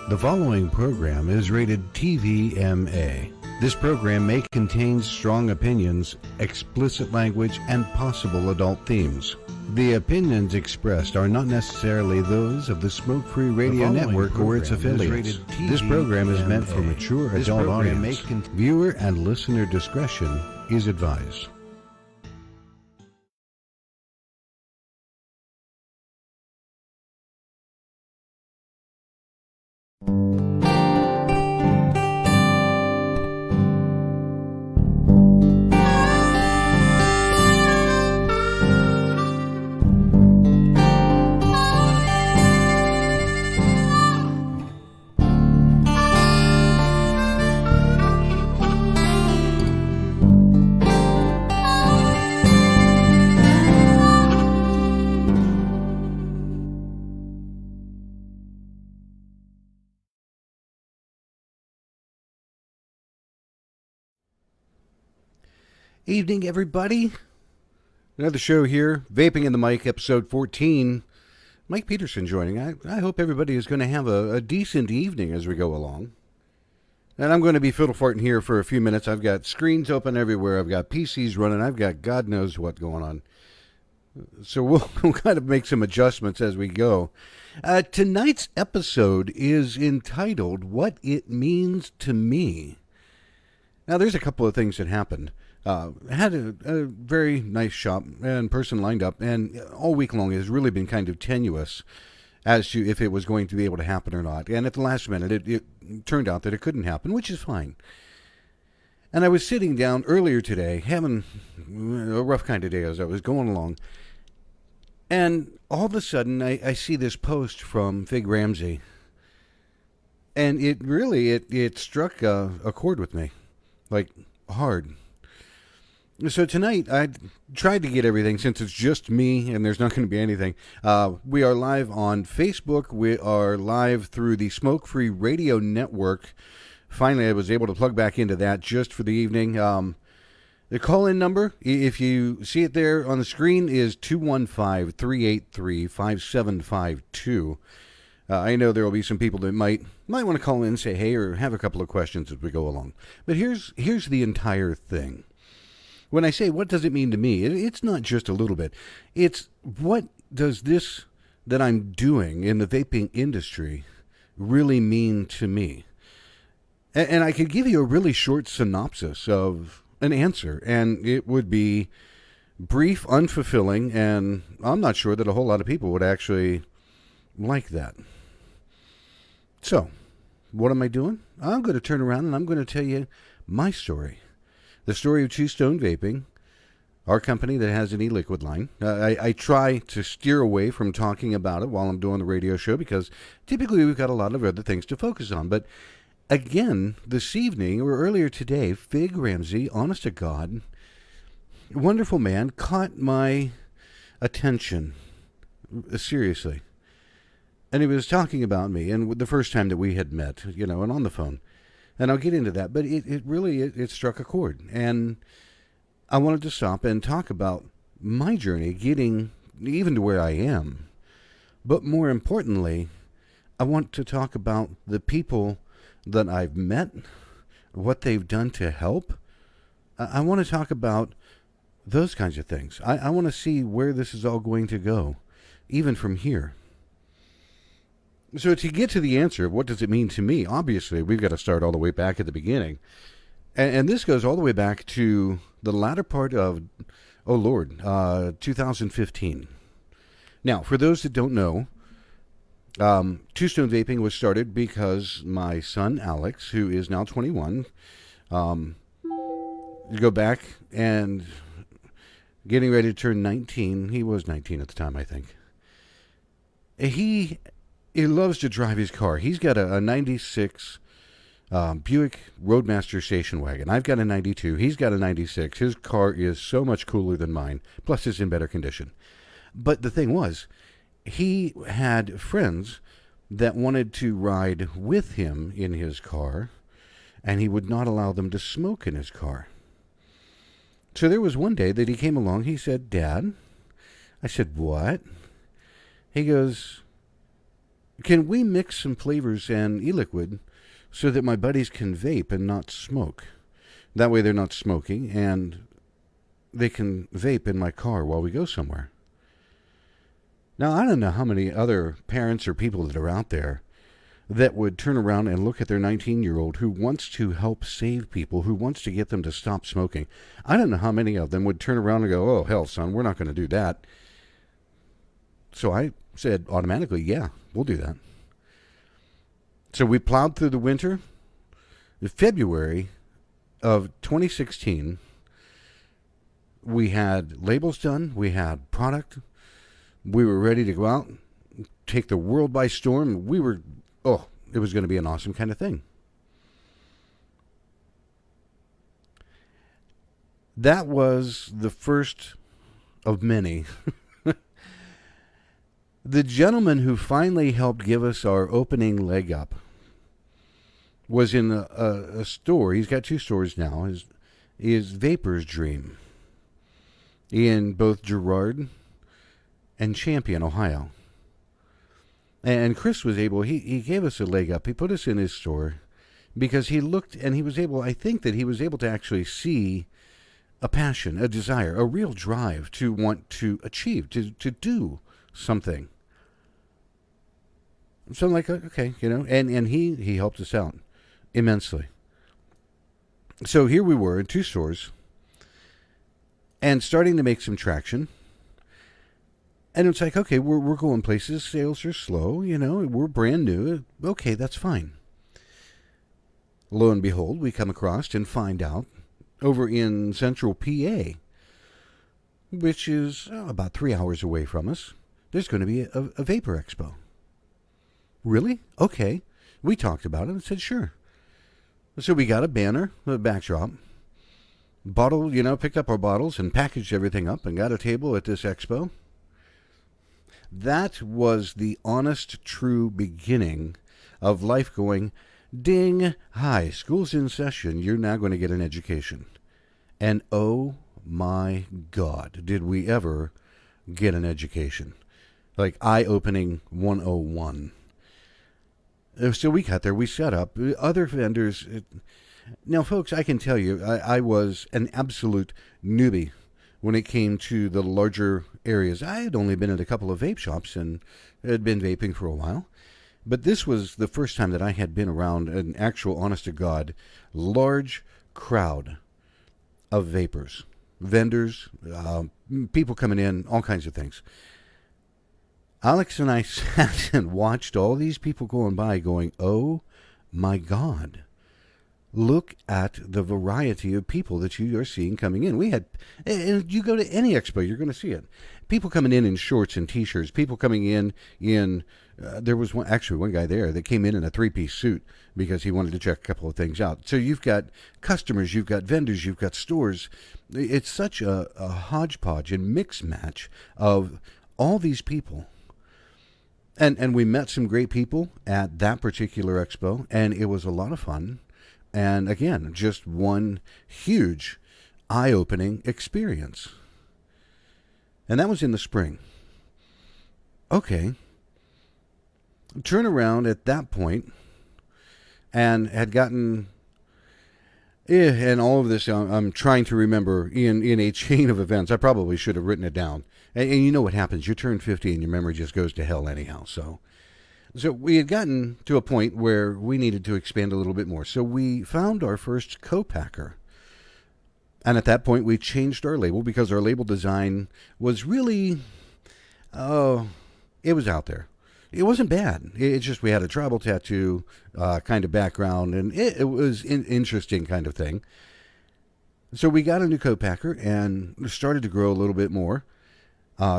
The following program is rated TVMA. This program may contain strong opinions, explicit language, and possible adult themes. The opinions expressed are not necessarily those of the Smoke-Free Radio Network or its affiliates. This program is meant for mature adult audience. Viewer and listener discretion is advised. Evening, everybody. Another show here, Vaping in the Mic, episode 14. Mike Peterson joining. I hope everybody is going to have a decent evening as we go along. And I'm going to be fiddle-farting here for a few minutes. I've got screens open everywhere. I've got PCs running. I've got God knows what going on. So we'll kind of make some adjustments as we go. Tonight's episode is entitled, What It Means to Me. Now, there's a couple of things that happened. Had a very nice shop and person lined up, and all week long it has really been kind of tenuous as to if it was going to be able to happen or not. And at the last minute, it turned out that it couldn't happen, which is fine. And I was sitting down earlier today, having a rough kind of day as I was going along, and all of a sudden I see this post from Fig Ramsey, and it really, it struck a chord with me, like hard. So tonight, I tried to get everything, since it's just me and there's not going to be anything. We are live on Facebook. We are live through the Smoke-Free Radio Network. Finally, I was able to plug back into that just for the evening. The call-in number, if you see it there on the screen, is 215-383-5752. I know there will be some people that might want to call in and say, hey, or have a couple of questions as we go along. But here's the entire thing. When I say, what does it mean to me? It's not just a little bit. It's, what does this that I'm doing in the vaping industry really mean to me? And I could give you a really short synopsis of an answer, and it would be brief, unfulfilling, and I'm not sure that a whole lot of people would actually like that. So, what am I doing? I'm going to turn around and I'm going to tell you my story. The story of Two Stone Vaping, our company that has an e-liquid line. I try to steer away from talking about it while I'm doing the radio show because typically we've got a lot of other things to focus on. But again, this evening or earlier today, Fig Ramsey, honest to God, wonderful man, caught my attention, seriously. And he was talking about me, and the first time that we had met, and on the phone. And I'll get into that, but it really struck a chord. And I wanted to stop and talk about my journey getting even to where I am. But more importantly, I want to talk about the people that I've met, what they've done to help. I want to talk about those kinds of things. I want to see where this is all going to go, even from here. So to get to the answer of what does it mean to me, obviously we've got to start all the way back at the beginning. And this goes all the way back to the latter part of, 2015. Now, for those that don't know, Two Stone Vaping was started because my son, Alex, who is now 21, go back and getting ready to turn 19. He was 19 at the time, I think. He loves to drive his car. He's got a 96 Buick Roadmaster station wagon. I've got a 92. He's got a 96. His car is so much cooler than mine. Plus, it's in better condition. But the thing was, he had friends that wanted to ride with him in his car, and he would not allow them to smoke in his car. So there was one day that he came along. He said, "Dad." I said, "What?" He goes, Can we mix some flavors and e-liquid so that my buddies can vape and not smoke? That way they're not smoking and they can vape in my car while we go somewhere. Now, I don't know how many other parents or people that are out there that would turn around and look at their 19-year-old who wants to help save people, who wants to get them to stop smoking. I don't know how many of them would turn around and go, oh, hell, son, we're not going to do that. So I said automatically, yeah, we'll do that. So we plowed through the winter. In February of 2016, we had labels done, we had product, we were ready to go out, take the world by storm. It was going to be an awesome kind of thing. That was the first of many. The gentleman who finally helped give us our opening leg up was in a store. He's got 2 stores now. Is Vapor's Dream in both Girard and Champion, Ohio. And Chris was able, he gave us a leg up. He put us in his store because he looked and he was able, I think that he was able to actually see a passion, a desire, a real drive to want to achieve, to do something. So I'm like, okay, and he helped us out immensely. So here we were in 2 stores and starting to make some traction. And it's like, okay, we're going places. Sales are slow, we're brand new. Okay, that's fine. Lo and behold, we come across and find out over in central PA, which is about 3 hours away from us, there's going to be a Vapor Expo. Really? Okay. We talked about it and said, sure. So we got a banner, a backdrop, bottle, picked up our bottles and packaged everything up and got a table at this expo. That was the honest, true beginning of life going, ding, hi, school's in session, you're now going to get an education. And oh my God, did we ever get an education. Like eye-opening 101. So we got there, we set up, other vendors. Now, folks, I can tell you, I was an absolute newbie when it came to the larger areas. I had only been at a couple of vape shops and had been vaping for a while. But this was the first time that I had been around an actual, honest-to-God, large crowd of vapors, vendors, people coming in, all kinds of things. Alex and I sat and watched all these people going by going, oh, my God. Look at the variety of people that you are seeing coming in. We had, and you go to any expo, you're going to see it. People coming in shorts and T-shirts. People coming in there was one guy there that came in a 3-piece suit because he wanted to check a couple of things out. So you've got customers, you've got vendors, you've got stores. It's such a hodgepodge and mix match of all these people. And we met some great people at that particular expo, and it was a lot of fun. And again, just one huge eye-opening experience. And that was in the spring. Okay. Turn around at that point and had gotten, and all of this, I'm trying to remember in a chain of events. I probably should have written it down. And you know what happens. You turn 50 and your memory just goes to hell anyhow. So we had gotten to a point where we needed to expand a little bit more. So we found our first co-packer. And at that point, we changed our label because our label design was really, it was out there. It wasn't bad. It's just we had a tribal tattoo kind of background, and it was an interesting kind of thing. So we got a new co-packer and started to grow a little bit more.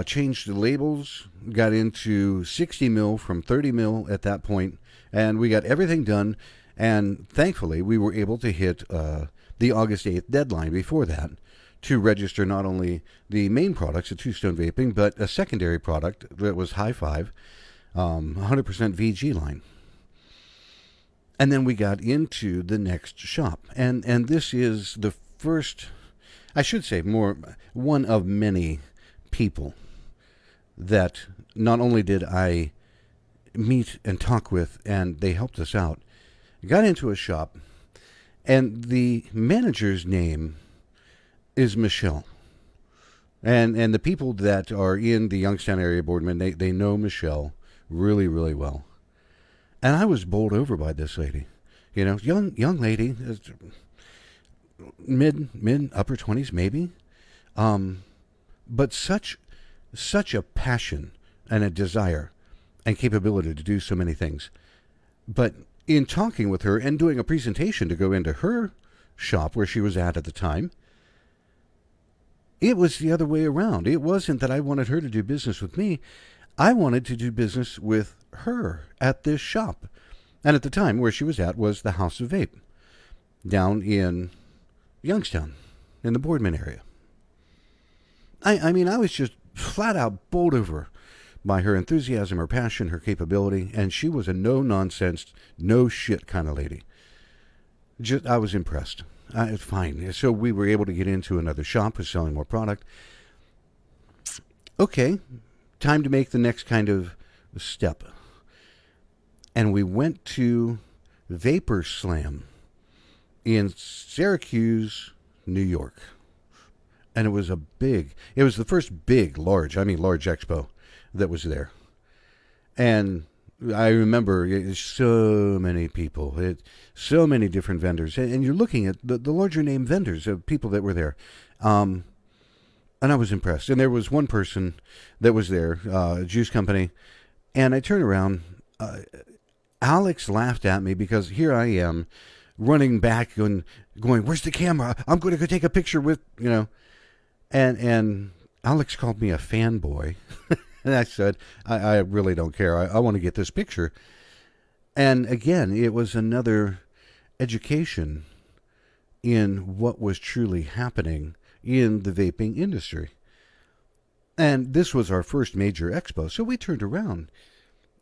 Changed the labels, got into 60 mil from 30 mil at that point, and we got everything done. And thankfully, we were able to hit the August 8th deadline before that to register not only the main products, the Two Stone Vaping, but a secondary product that was High Five, 100% VG line. And then we got into the next shop. And this is the first, I should say, one of many people that not only did I meet and talk with, and they helped us out. Got into a shop, and the manager's name is Michelle. And the people that are in the Youngstown area, Boardman, they know Michelle really, really well. And I was bowled over by this lady. Young lady, mid upper 20s maybe. But such a passion and a desire and capability to do so many things. But in talking with her and doing a presentation to go into her shop where she was at the time, it was the other way around. It wasn't that I wanted her to do business with me. I wanted to do business with her at this shop. And at the time where she was at was the House of Vape down in Youngstown in the Boardman area. I mean, I was just flat out bowled over by her enthusiasm, her passion, her capability, and she was a no-nonsense, no-shit kind of lady. I was impressed. Fine. So we were able to get into another shop with selling more product. Okay, time to make the next kind of step. And we went to Vapor Slam in Syracuse, New York. And it was the first large expo that was there. And I remember so many people, so many different vendors. And you're looking at the larger name vendors of people that were there. And I was impressed. And there was one person that was there, a juice company. And I turned around. Alex laughed at me because here I am running back and going, "Where's the camera? I'm going to go take a picture with," And Alex called me a fanboy. And I said, I really don't care. I want to get this picture. And again, it was another education in what was truly happening in the vaping industry. And this was our first major expo. So we turned around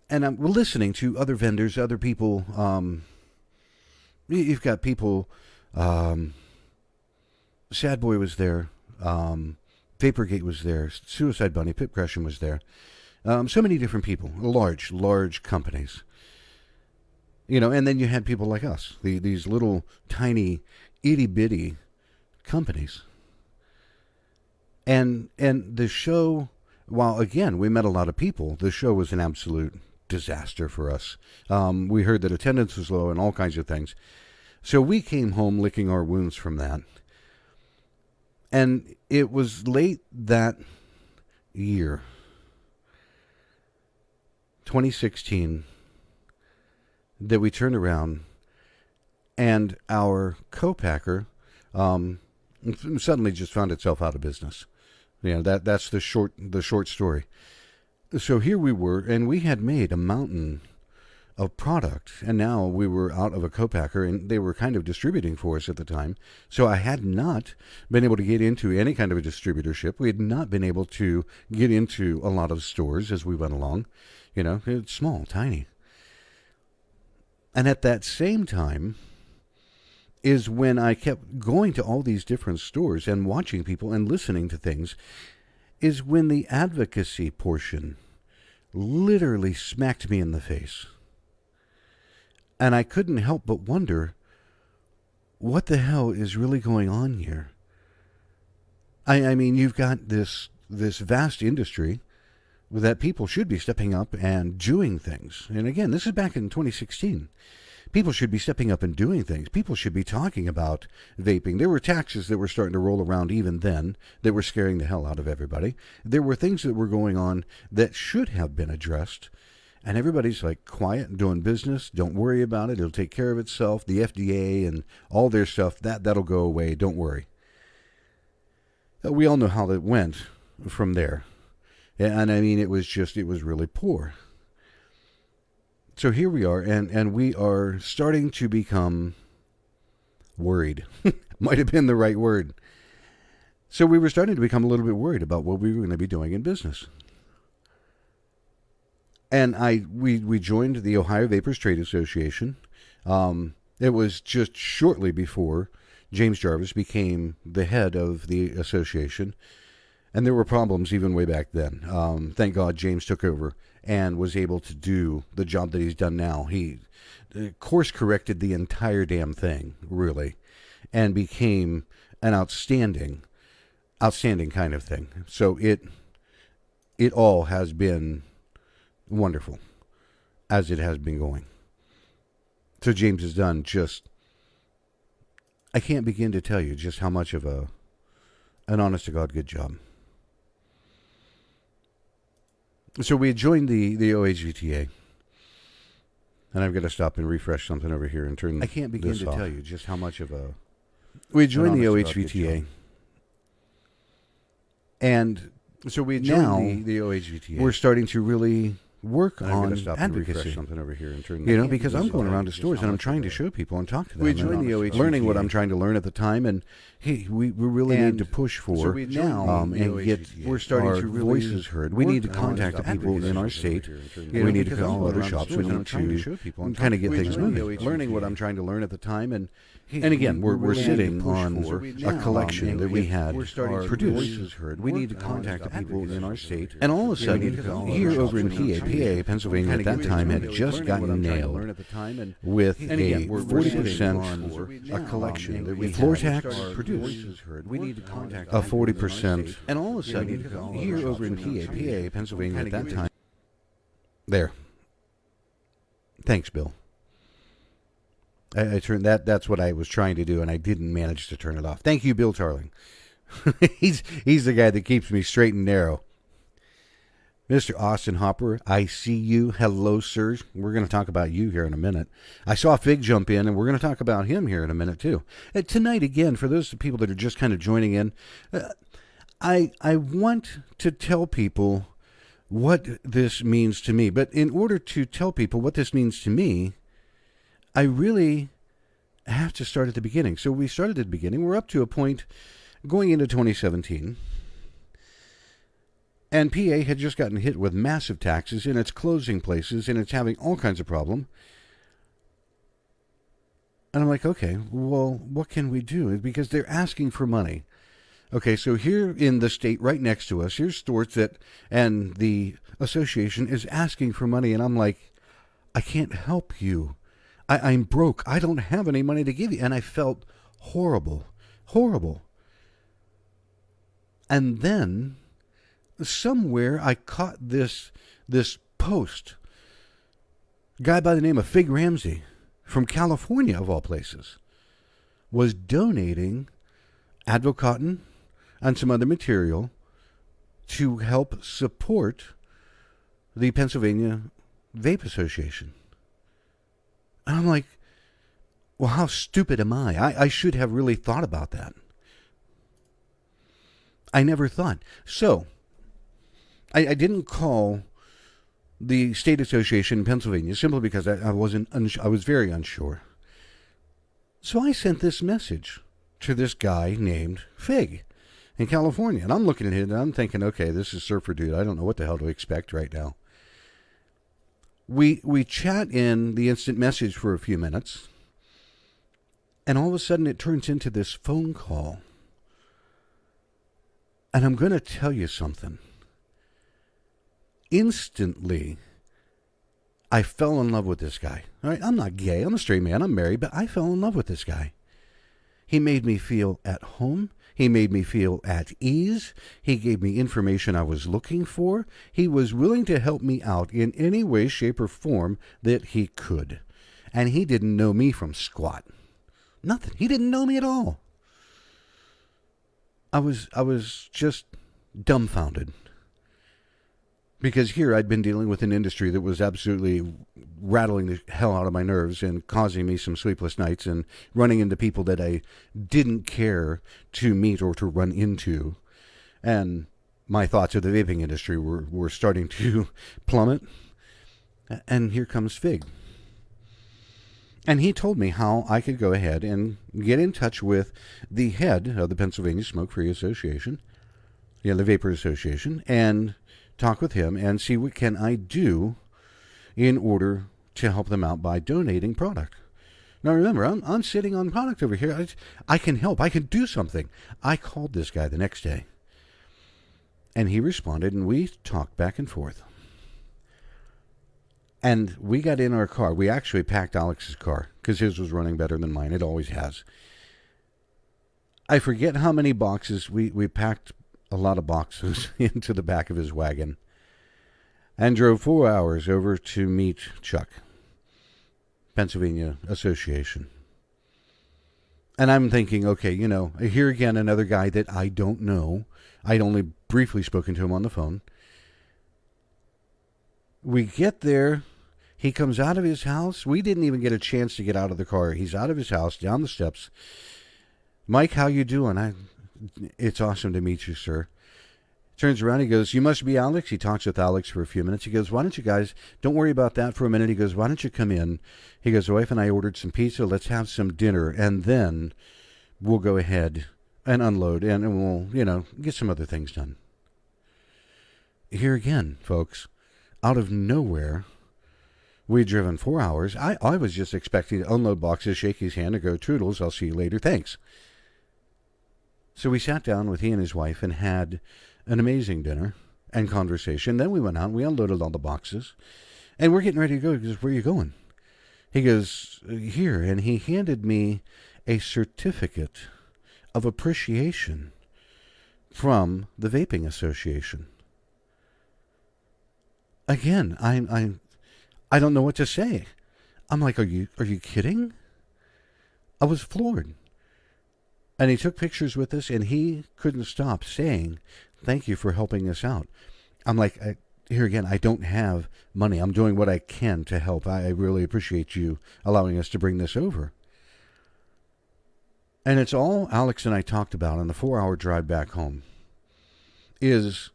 and I'm listening to other vendors, other people. You've got people, Sad Boy was there. Vaporgate was there. Suicide Bunny, Pip Gresham was there. So many different people, large companies. And then you had people like us, these little tiny itty-bitty companies. And the show, while again, we met a lot of people, the show was an absolute disaster for us. We heard that attendance was low and all kinds of things. So we came home licking our wounds from that. And it was late that year, 2016, that we turned around and our co-packer suddenly just found itself out of business. That's the short story. So here we were, and we had made a mountain of product, and now we were out of a co-packer, and they were kind of distributing for us at the time. So I had not been able to get into any kind of a distributorship. We had not been able to get into a lot of stores as we went along. It's small, tiny. And at that same time is when I kept going to all these different stores and watching people and listening to things, is when the advocacy portion literally smacked me in the face. And I couldn't help but wonder, what the hell is really going on here? I mean, you've got this vast industry that people should be stepping up and doing things. And again, this is back in 2016. People should be stepping up and doing things. People should be talking about vaping. There were taxes that were starting to roll around even then that were scaring the hell out of everybody. There were things that were going on that should have been addressed. And everybody's like quiet and doing business. Don't worry about it. It'll take care of itself. The FDA and all their stuff, that'll go away. Don't worry. We all know how that went from there. And I mean, it was really poor. So here we are, and we are starting to become worried. Might have been the right word. So we were starting to become a little bit worried about what we were going to be doing in business. And we joined the Ohio Vapors Trade Association. It was just shortly before James Jarvis became the head of the association. And there were problems even way back then. Thank God James took over and was able to do the job that he's done now. He course corrected the entire damn thing, really, and became an outstanding kind of thing. So it all has been wonderful as it has been going. So James has done I can't begin to tell you just how much of an honest to God good job. So we had joined the OHVTA. And I've got to stop and refresh something over here and turn this off. I can't begin to tell you just how much of a... We joined the OHVTA. And so we joined the OHVTA. We're starting to really work on advocacy. Something over here and turn because I'm going around to stores and I'm trying to show people and talk to them. We joined the OHVTA. Learning what I'm trying to learn at the time, and hey, we really need to push for and get we're starting to really voices heard. We need to contact the people in our state. We need to call other shops. We need to show people and kind of get things moving. Learning what I'm trying to learn at the time, and again, we're sitting on a collection that we had produced. We need to contact the people in our state, and all of a sudden, here over in PA, Pennsylvania, at that time had just gotten nailed with a 40% a collection that we floor tax produced. We need to contact a 40%, and all of a sudden, here over in PA, Pennsylvania, at that time. There. Thanks, Bill. I turned that's what I was trying to do, and I didn't manage to turn it off. Thank you, Bill Tarling. he's the guy that keeps me straight and narrow. Mr. Austin Hopper, I see you. Hello, sir. We're going to talk about you here in a minute. I saw Fig jump in, and we're going to talk about him here in a minute, too. Tonight, again, for those people that are just kind of joining in, I want to tell people what this means to me. But in order to tell people what this means to me, I really have to start at the beginning. So we started at the beginning. We're up to a point going into 2017. And PA had just gotten hit with massive taxes, and it's closing places, and it's having all kinds of problems. And I'm like, okay, well, what can we do? Because they're asking for money. Okay, so here in the state right next to us, here's stores and the association is asking for money, and I'm like, I can't help you. I'm broke. I don't have any money to give you. And I felt horrible. And then somewhere I caught this post. A guy by the name of Fig Ramsey from California, of all places, was donating Advocaten and some other material to help support the Pennsylvania Vape Association. And I'm like, well, how stupid am I? I should have really thought about that. I never thought. So, I didn't call the state association in Pennsylvania simply because I was very unsure. So I sent this message to this guy named Fig in California. And I'm looking at it and I'm thinking, okay, this is Surfer Dude. I don't know what the hell to expect right now. We chat in the instant message for a few minutes, and all of a sudden it turns into this phone call. And I'm going to tell you something. Instantly, I fell in love with this guy. All right, I'm not gay. I'm a straight man. I'm married, but I fell in love with this guy. He made me feel at home. He made me feel at ease. He gave me information I was looking for. He was willing to help me out in any way, shape, or form that he could. And he didn't know me from squat. Nothing. He didn't know me at all. I was just dumbfounded. Because here I'd been dealing with an industry that was absolutely rattling the hell out of my nerves and causing me some sleepless nights and running into people that I didn't care to meet or to run into. And my thoughts of the vaping industry were starting to plummet. And here comes Fig. And he told me how I could go ahead and get in touch with the head of the Pennsylvania Smoke-Free Association, the Vapor Association, and talk with him and see what can I do in order to help them out by donating product. Now remember, I'm sitting on product over here. I can help. I can do something. I called this guy the next day, and he responded, and we talked back and forth. And we got in our car. We actually packed Alex's car because his was running better than mine. It always has. I forget how many boxes. We packed a lot of boxes into the back of his wagon and drove 4 hours over to meet Chuck, Pennsylvania Association. And I'm thinking, okay, here again, another guy that I don't know. I'd only briefly spoken to him on the phone. We get there. He comes out of his house. We didn't even get a chance to get out of the car. He's out of his house, down the steps. Mike, how you doing? It's awesome to meet you, sir. Turns around, he goes, you must be Alex. He talks with Alex for a few minutes. He goes, why don't you guys, don't worry about that for a minute. He goes, why don't you come in? He goes, the wife and I ordered some pizza. Let's have some dinner, and then we'll go ahead and unload, and we'll, get some other things done. Here again, folks, out of nowhere, we'd driven 4 hours. I was just expecting to unload boxes, shake his hand, and go, toodles, I'll see you later, thanks. So we sat down with he and his wife and had an amazing dinner and conversation. Then we went out and we unloaded all the boxes. And we're getting ready to go. He goes, where are you going? He goes, here. And he handed me a certificate of appreciation from the Vaping Association. Again, I don't know what to say. I'm like, are you kidding? I was floored. And he took pictures with us, and he couldn't stop saying, thank you for helping us out. I'm like, here again, I don't have money. I'm doing what I can to help. I really appreciate you allowing us to bring this over. And it's all Alex and I talked about on the 4-hour drive back home. It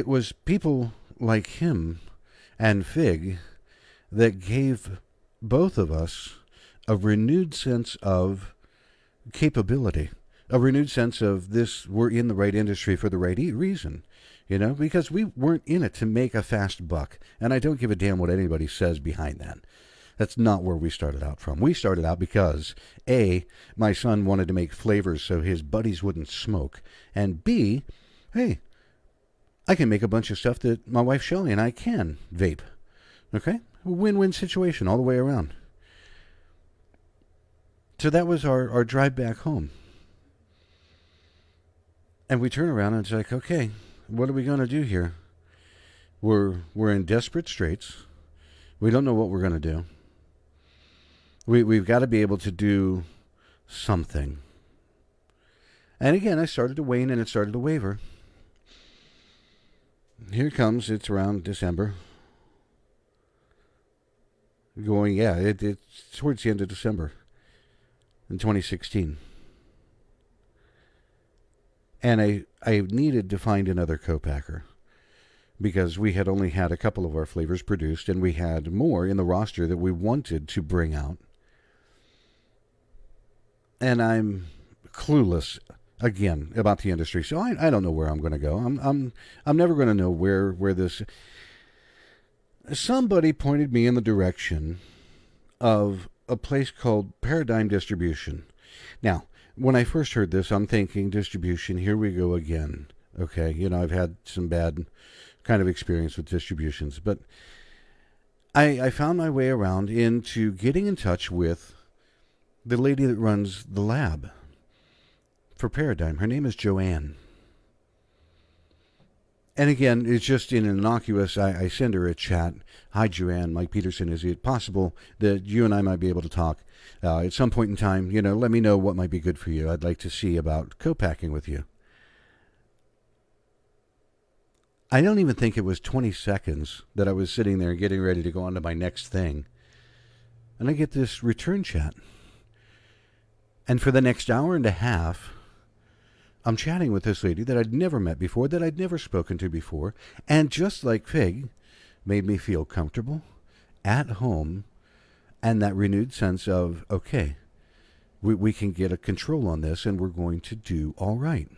was people like him and Fig that gave both of us a renewed sense of capability, a renewed sense of this, we're in the right industry for the right reason, because we weren't in it to make a fast buck. And I don't give a damn what anybody says behind that. That's not where we started out from. We started out because, A, my son wanted to make flavors so his buddies wouldn't smoke. And B, hey, I can make a bunch of stuff that my wife Shelley and I can vape. Okay? Win-win situation all the way around. So that was our drive back home. And we turn around and it's like, okay, what are we going to do here? We're in desperate straits. We don't know what we're going to do. We've got to be able to do something. And again, I started to wane and it started to waver. Here it comes. It's around December. It's towards the end of December in 2016. And I needed to find another co-packer because we had only had a couple of our flavors produced and we had more in the roster that we wanted to bring out. And I'm clueless again about the industry, so I don't know where I'm going to go. I'm never going to know where this. Somebody pointed me in the direction of a place called Paradigm Distribution. Now, when I first heard this, I'm thinking distribution. Here we go again. Okay, I've had some bad kind of experience with distributions, but I found my way around into getting in touch with the lady that runs the lab for Paradigm. Her name is Joanne. And again, it's just in an innocuous, I send her a chat. Hi, Joanne, Mike Peterson. Is it possible that you and I might be able to talk at some point in time? Let me know what might be good for you. I'd like to see about co-packing with you. I don't even think it was 20 seconds that I was sitting there getting ready to go on to my next thing. And I get this return chat. And for the next hour and a half, I'm chatting with this lady that I'd never met before, that I'd never spoken to before, and just like Fig, made me feel comfortable, at home, and that renewed sense of, okay, we can get a control on this, and we're going to do all right.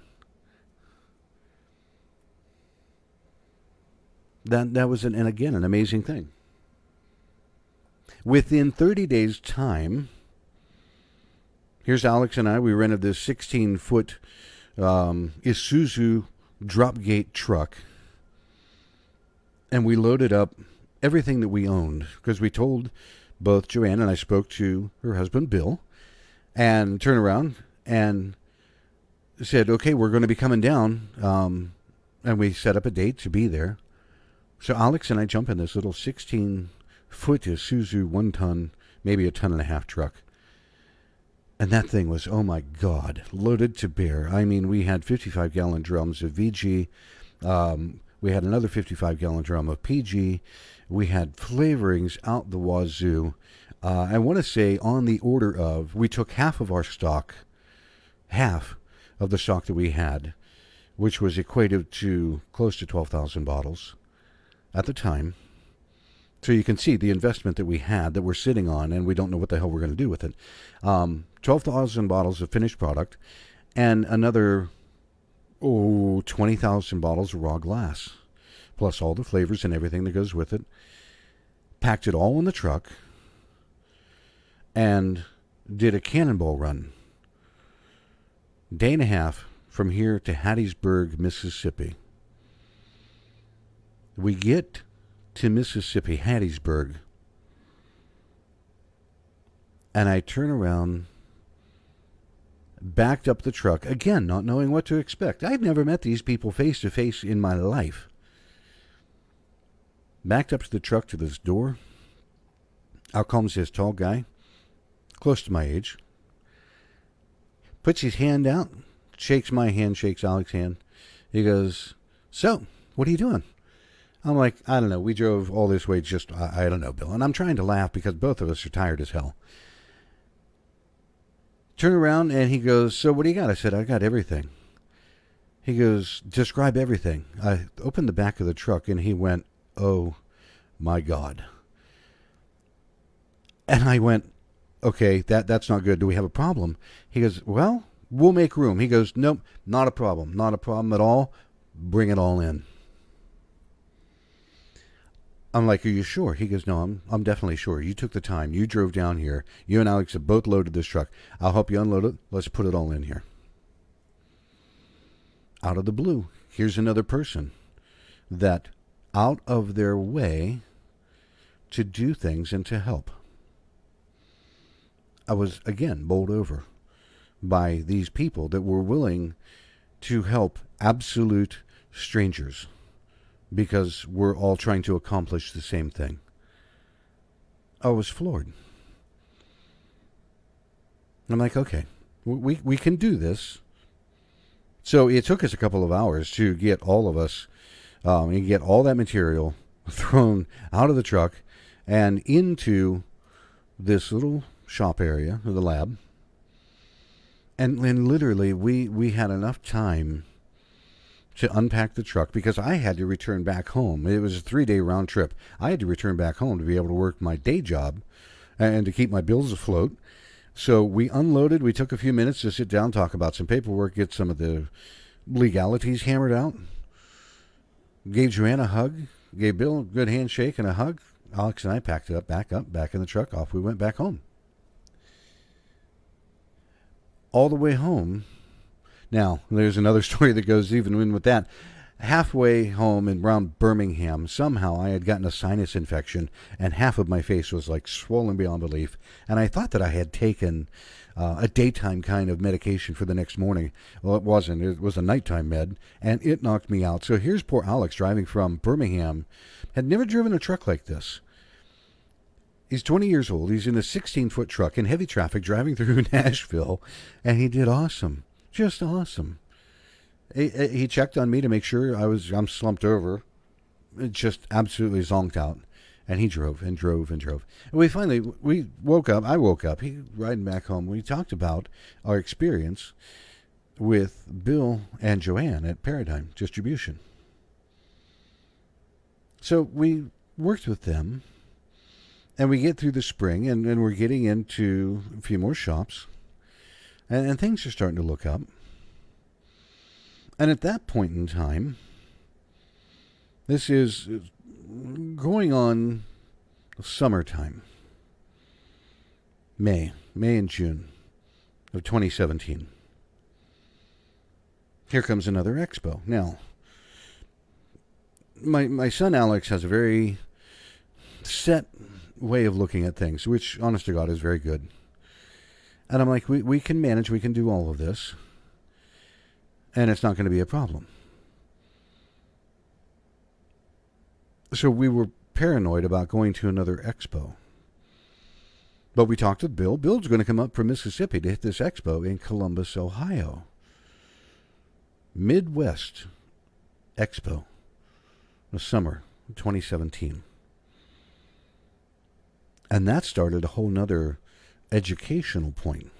That was, an amazing thing. Within 30 days' time, here's Alex and I. We rented this 16-foot Isuzu drop gate truck, and we loaded up everything that we owned, because we told both Joanne and I spoke to her husband, Bill, and turned around and said, okay, we're going to be coming down, and we set up a date to be there. So Alex and I jump in this little 16-foot Isuzu 1-ton, maybe a 1.5-ton truck. And that thing was, oh my God, loaded to bear. I mean, we had 55-gallon drums of VG. We had another 55-gallon drum of PG. We had flavorings out the wazoo. I want to say on the order of, we took half of our stock, half of the stock that we had, which was equated to close to 12,000 bottles at the time. So you can see the investment that we had that we're sitting on, and we don't know what the hell we're going to do with it. 12,000 bottles of finished product, and another 20,000 bottles of raw glass, plus all the flavors and everything that goes with it. Packed it all in the truck, and did a cannonball run. Day and a half from here to Hattiesburg, Mississippi. We get to Mississippi, Hattiesburg, and I turn around, backed up the truck, again, not knowing what to expect. I've never met these people face to face in my life. Backed up to the truck to this door. Out comes this tall guy, close to my age. Puts his hand out, shakes my hand, shakes Alex's hand. He goes, so, what are you doing? I'm like, I don't know. We drove all this way just, I don't know, Bill. And I'm trying to laugh because both of us are tired as hell. Turn around and he goes, so what do you got? I said, I got everything. He goes, describe everything. I opened the back of the truck and he went, oh my God. And I went, okay, that's not good. Do we have a problem? He goes, well, we'll make room. He goes, nope, not a problem. Not a problem at all. Bring it all in. I'm like, are you sure? He goes, no, I'm definitely sure. You took the time. You drove down here. You and Alex have both loaded this truck. I'll help you unload it. Let's put it all in here. Out of the blue, here's another person that out of their way to do things and to help. I was, again, bowled over by these people that were willing to help absolute strangers because we're all trying to accomplish the same thing. I was floored. I'm like, okay, we can do this. So it took us a couple of hours to get all of us, and get all that material thrown out of the truck and into this little shop area of the lab. And literally, we had enough time to unpack the truck because I had to return back home. It was a 3-day round trip. I had to return back home to be able to work my day job and to keep my bills afloat. So we unloaded. We took a few minutes to sit down, talk about some paperwork, get some of the legalities hammered out. Gave Joanne a hug. Gave Bill a good handshake and a hug. Alex and I packed it up, back in the truck. Off we went back home. All the way home. Now, there's another story that goes even in with that. Halfway home in around Birmingham, somehow I had gotten a sinus infection, and half of my face was like swollen beyond belief. And I thought that I had taken a daytime kind of medication for the next morning. Well, it wasn't. It was a nighttime med, and it knocked me out. So here's poor Alex driving from Birmingham. Had never driven a truck like this. He's 20 years old. He's in a 16-foot truck in heavy traffic driving through Nashville, and he did awesome. Just awesome. He checked on me to make sure I'm slumped over. It just absolutely zonked out. And he drove and drove and drove. And we woke up. I woke up. He riding back home. We talked about our experience with Bill and Joanne at Paradigm Distribution. So we worked with them. And we get through the spring, and we're getting into a few more shops. And things are starting to look up. And at that point in time, this is going on summertime. May and June of 2017. Here comes another expo. Now, my son Alex has a very set way of looking at things, which, honest to God, is very good. And I'm like, we can manage, we can do all of this, and it's not going to be a problem. So we were paranoid about going to another expo. But we talked to Bill. Bill's going to come up from Mississippi to hit this expo in Columbus, Ohio. Midwest Expo. The summer 2017. And that started a whole nother educational point.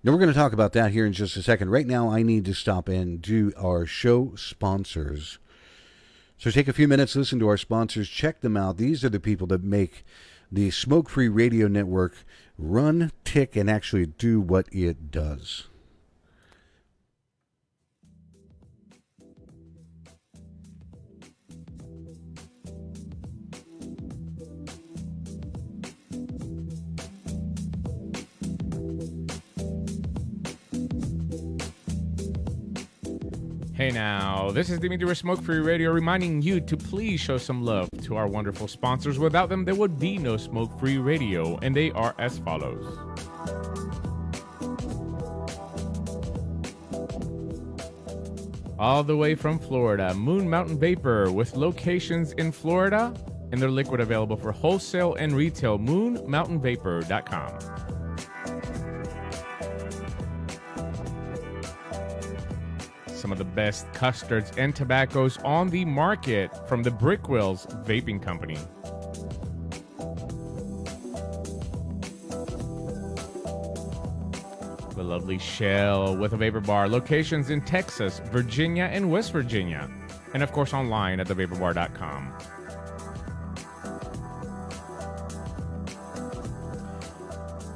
Now we're going to talk about that here in just a second. Right now, I need to stop and do our show sponsors. So take a few minutes, listen to our sponsors, check them out. These are the people that make the Smoke-Free Radio Network run, tick, and actually do what it does. Hey now, this is Dimitri with Smoke Free Radio reminding you to please show some love to our wonderful sponsors. Without them, there would be no Smoke Free Radio, and they are as follows. All the way from Florida, Moon Mountain Vapor, with locations in Florida, and their liquid available for wholesale and retail, moonmountainvapor.com. Some of the best custards and tobaccos on the market from the Brickwills Vaping Company. The lovely Shell with a vapor bar. Locations in Texas, Virginia, and West Virginia. And of course online at thevaporbar.com.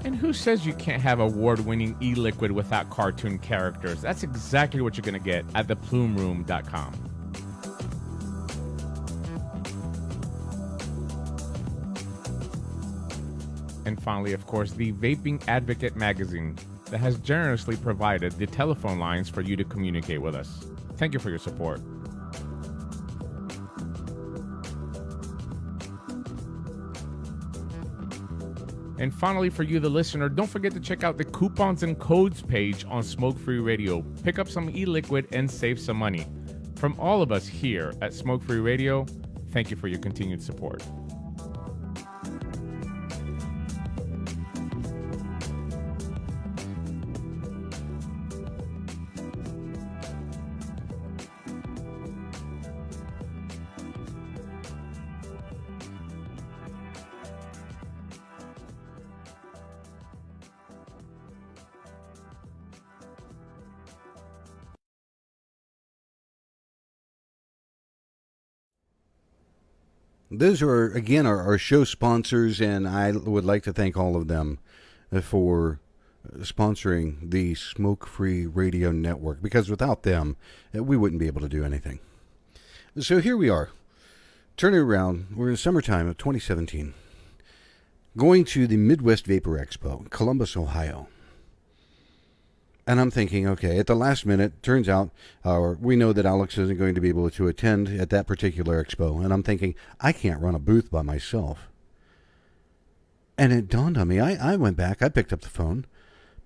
And who says you can't have award-winning e-liquid without cartoon characters? That's exactly what you're going to get at theplumeroom.com. And finally, of course, the Vaping Advocate magazine that has generously provided the telephone lines for you to communicate with us. Thank you for your support. And finally, for you, the listener, don't forget to check out the coupons and codes page on Smoke Free Radio. Pick up some e-liquid and save some money. From all of us here at Smoke Free Radio, thank you for your continued support. Those are, again, our show sponsors, and I would like to thank all of them for sponsoring the Smoke-Free Radio Network, because without them, we wouldn't be able to do anything. So here we are, turning around. We're in summertime of 2017, going to the Midwest Vapor Expo, Columbus, Ohio. And I'm thinking, okay, at the last minute, turns out we know that Alex isn't going to be able to attend at that particular expo. And I'm thinking, I can't run a booth by myself. And it dawned on me. I went back. I picked up the phone.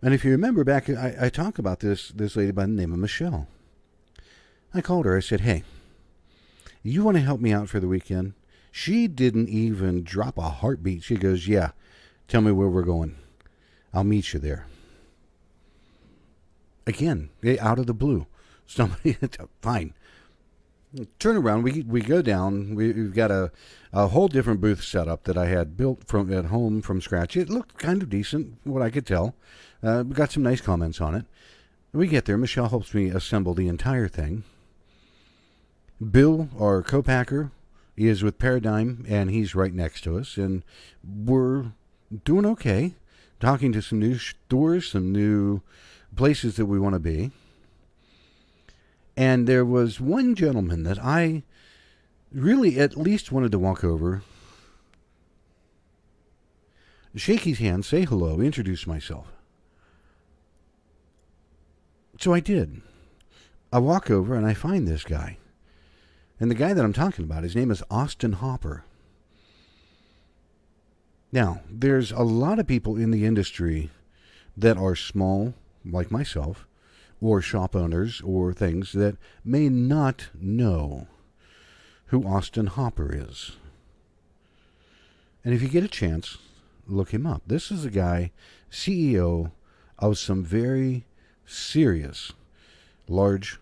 And if you remember back, I talked about this lady by the name of Michelle. I called her. I said, hey, you want to help me out for the weekend? She didn't even drop a heartbeat. She goes, yeah, tell me where we're going. I'll meet you there. Again, out of the blue. Somebody, fine. Turn around. We go down. We've got a whole different booth setup that I had built at home from scratch. It looked kind of decent, what I could tell. We got some nice comments on it. We get there. Michelle helps me assemble the entire thing. Bill, our co-packer, is with Paradigm, and he's right next to us. And we're doing okay. Talking to some new stores, some new places that we want to be. And there was one gentleman that I really at least wanted to walk over, shake his hand, say hello, introduce myself. So I did. I walk over and I find this guy. And the guy that I'm talking about, his name is Austin Hopper. Now, there's a lot of people in the industry that are small, like myself, or shop owners or things that may not know who Austin Hopper is. And if you get a chance, look him up. This is a guy, CEO of some very serious, large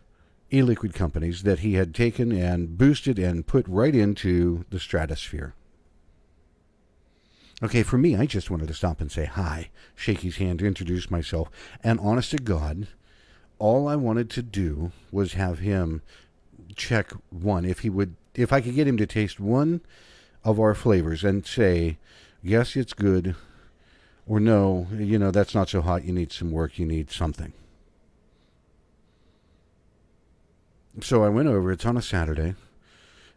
e-liquid companies that he had taken and boosted and put right into the stratosphere. Okay, for me, I just wanted to stop and say hi, shake his hand, introduce myself, and honest to God, all I wanted to do was have him check one, if I could get him to taste one of our flavors and say, yes, it's good, or no, that's not so hot, you need some work, you need something. So I went over, it's on a Saturday.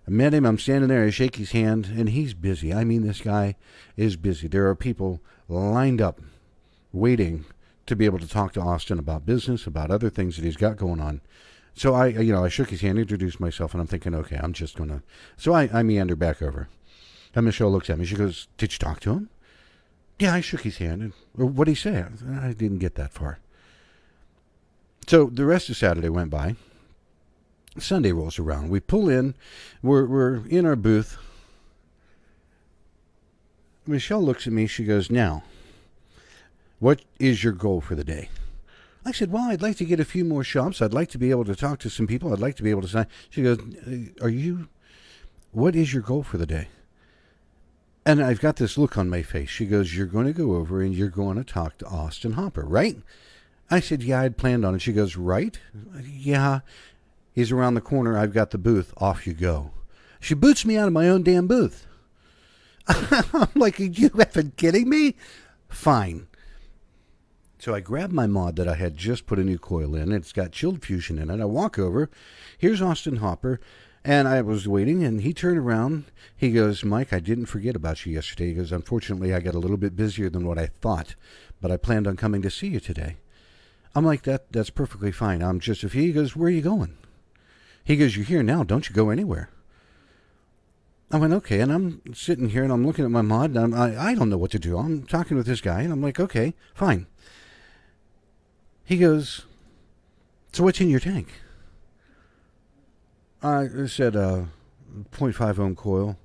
I met him, I'm standing there, I shake his hand, and he's busy. I mean, this guy is busy. There are people lined up, waiting to be able to talk to Austin about business, about other things that he's got going on. So I shook his hand, introduced myself, and I'm thinking, okay, I'm just going to... So I meander back over. And Michelle looks at me, she goes, did you talk to him? Yeah, I shook his hand. What'd he say? I didn't get that far. So the rest of Saturday went by. Sunday rolls around. We pull in. We're in our booth. Michelle looks at me. She goes, now, what is your goal for the day? I said, well, I'd like to get a few more shops. I'd like to be able to talk to some people. I'd like to be able to sign. She goes, what is your goal for the day? And I've got this look on my face. She goes, you're going to go over and you're going to talk to Austin Hopper, right? I said, yeah, I'd planned on it. She goes, right? Yeah. He's around the corner. I've got the booth. Off you go. She boots me out of my own damn booth. I'm like, are you effing kidding me? Fine. So I grab my mod that I had just put a new coil in. It's got chilled fusion in it. I walk over. Here's Austin Hopper. And I was waiting, and he turned around. He goes, Mike, I didn't forget about you yesterday. He goes, unfortunately, I got a little bit busier than what I thought, but I planned on coming to see you today. I'm like, that's perfectly fine. I'm just a few. He goes, where are you going? He goes, you're here now. Don't you go anywhere. I went, okay. And I'm sitting here, and I'm looking at my mod, and I don't know what to do. I'm talking with this guy, and I'm like, okay, fine. He goes, so what's in your tank? I said, 0.5 ohm coil.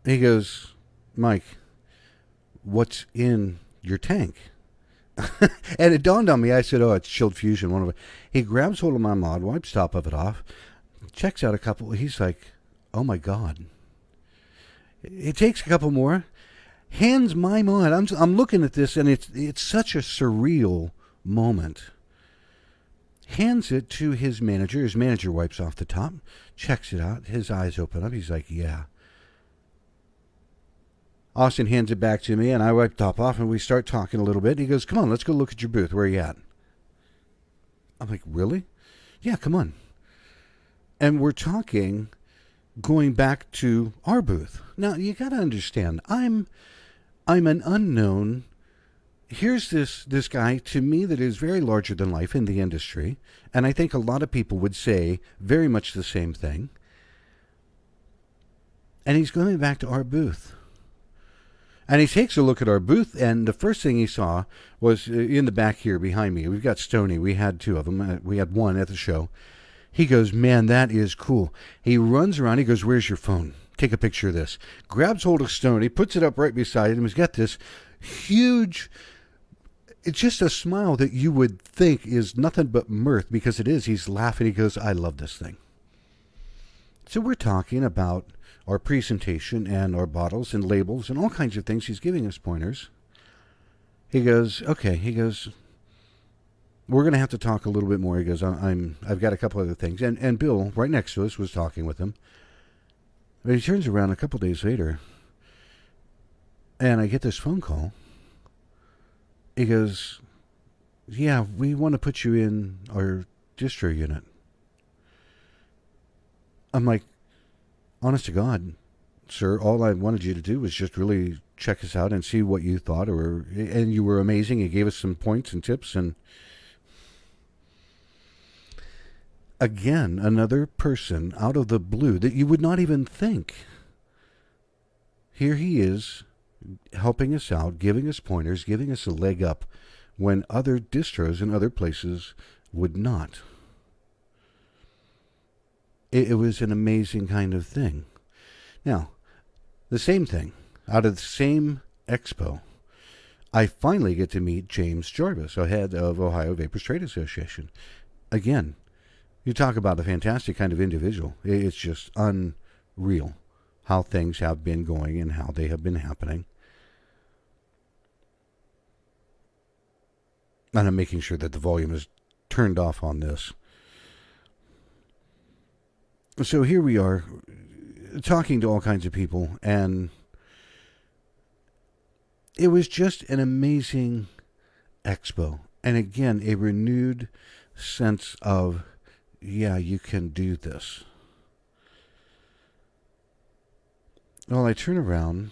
He goes, Mike, what's in your tank? And it dawned on me. I said, oh, it's chilled fusion. One of it. He grabs hold of my mod, wipes top of it off, checks out a couple. He's like, oh, my God. It takes a couple more, hands my mod. I'm looking at this, and it's such a surreal moment. Hands it to his manager. His manager wipes off the top, checks it out. His eyes open up. He's like, yeah. Austin hands it back to me, and I wipe the top off, and we start talking a little bit. He goes, come on, let's go look at your booth. Where are you at? I'm like, really? Yeah, come on. And we're talking, going back to our booth. Now, you got to understand, I'm an unknown. Here's this guy, to me, that is very larger than life in the industry, and I think a lot of people would say very much the same thing. And he's going back to our booth. And he takes a look at our booth, and the first thing he saw was in the back here behind me. We've got Stoney. We had two of them. We had one at the show. He goes, man, that is cool. He runs around. He goes, where's your phone? Take a picture of this. Grabs hold of Stoney, puts it up right beside him. He's got this huge... It's just a smile that you would think is nothing but mirth, because it is. He's laughing. He goes, I love this thing. So we're talking about our presentation and our bottles and labels and all kinds of things. He's giving us pointers. He goes, okay. He goes, we're going to have to talk a little bit more. He goes, I've got a couple other things. And Bill, right next to us, was talking with him. But he turns around a couple days later, and I get this phone call. He goes, yeah, we want to put you in our distro unit. I'm like, honest to God, sir, all I wanted you to do was just really check us out and see what you thought, and you were amazing. You gave us some points and tips, and again, another person out of the blue that you would not even think. Here he is, helping us out, giving us pointers, giving us a leg up when other distros in other places would not. It was an amazing kind of thing. Now, the same thing, out of the same expo, I finally get to meet James Jarvis, head of Ohio Vapors Trade Association. Again, you talk about a fantastic kind of individual. It's just unreal how things have been going and how they have been happening. And I'm making sure that the volume is turned off on this. So here we are, talking to all kinds of people, and it was just an amazing expo. And again, a renewed sense of, yeah, you can do this. Well, I turn around